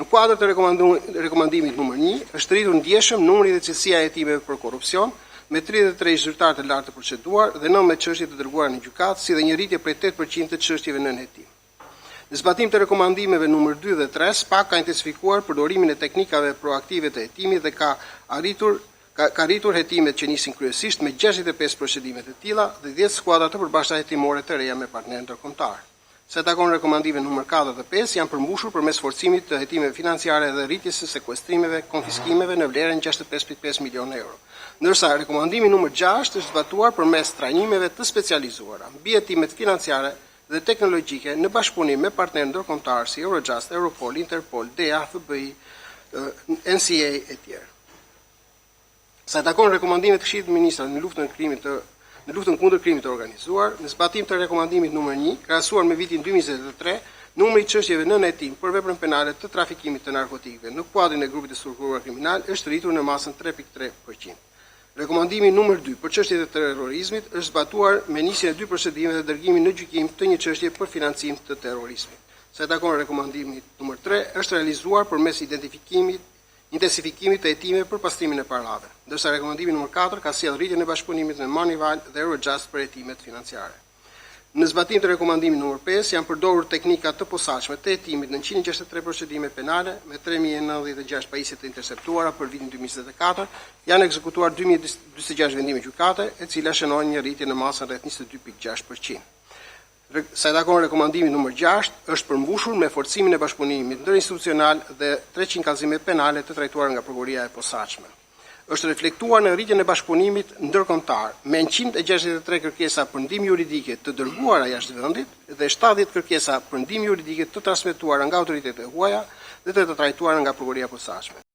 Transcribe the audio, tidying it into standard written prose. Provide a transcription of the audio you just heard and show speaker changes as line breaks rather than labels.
kuadër të rekomandimit numër 1, është rritur ndjeshëm numri dhe cilësia e hetimeve për korrupsion, me 33 zyrtar të lartë të proceduar dhe 19 çështje të dërguara në gjykatë, si dhe një rritje prej 8% të çështjeve nën hetim. Në zbatim të rekomandimeve numër 2 dhe 3, SPAK ka intensifikuar përdorimin e teknikave proaktive të hetimit dhe ka rritur hetimet që nisin kryesisht me 65 procedime të tilla dhe 10 skuadra të përbashkëta hetimore të reja me partnerë ndërkombëtar. Se takon rekomandime numër 4 dhe 5 janë përmbushur përmes forcimit të hetimeve financiare dhe rritjes së sekuestrimeve, konfiskimeve në vlerën 65.5 milionë euro. Ndërsa rekomandimi numër 6 është zbatuar përmes trajnimeve të specializuara mbi hetimet financiare dhe teknologjike në bashkëpunim me partnerë ndërkombëtar si Eurojust, Europol, Interpol, DEA, FBI, NCA e tjerë. Sa takon rekomandimet të Këshillit të Ministrave në luftën kundër krimit të organizuar, në zbatim të rekomandimit numër 1, krahasuar me vitin 2023, numri i çështjeve nën hetim për veprën penale të trafikimit të narkotikëve në kuadrin e grupit të strukturuar kriminal është rritur në masën 3.3%. Rekomandimi numër 2 për çështjet e terrorizmit është zbatuar me nisjen e 2 procedimeve dhe dërgimin në gjykim të një çështje për financim të terrorizmit. Sa takon rekomandimit numër 3 është realizuar përmes intensifikimit të hetimeve për pastrimin e parave, ndërsa rekomandimi numër 4 ka sjellë rritjen e bashkëpunimit me Manival dhe Eurojust për hetimet financiare. Në zbatim të rekomandimit numër 5 janë përdorur teknika të posaçme të hetimit në 163 procedime penale me 3096 pajisje të interceptuara për vitin 2024, janë ekzekutuar 2046 vendime gjykate, e cila shënon një rritje në masën rreth 22.6%. Sa takon rekomandimi numër 6 është përmbushur me forcimin e bashkëpunimit ndërinstitucional dhe 300 kallëzime penale të trajtuara nga prokuroria e posaçme. Është reflektuar në rritjen e bashkëpunimit ndërkombëtar me 163 kërkesa për ndihmë juridike të dërguara jashtë vendit dhe 70 kërkesa për ndihmë juridike të transmetuara nga autoritetet huaja dhe të trajtuara nga prokuroria e posaçme.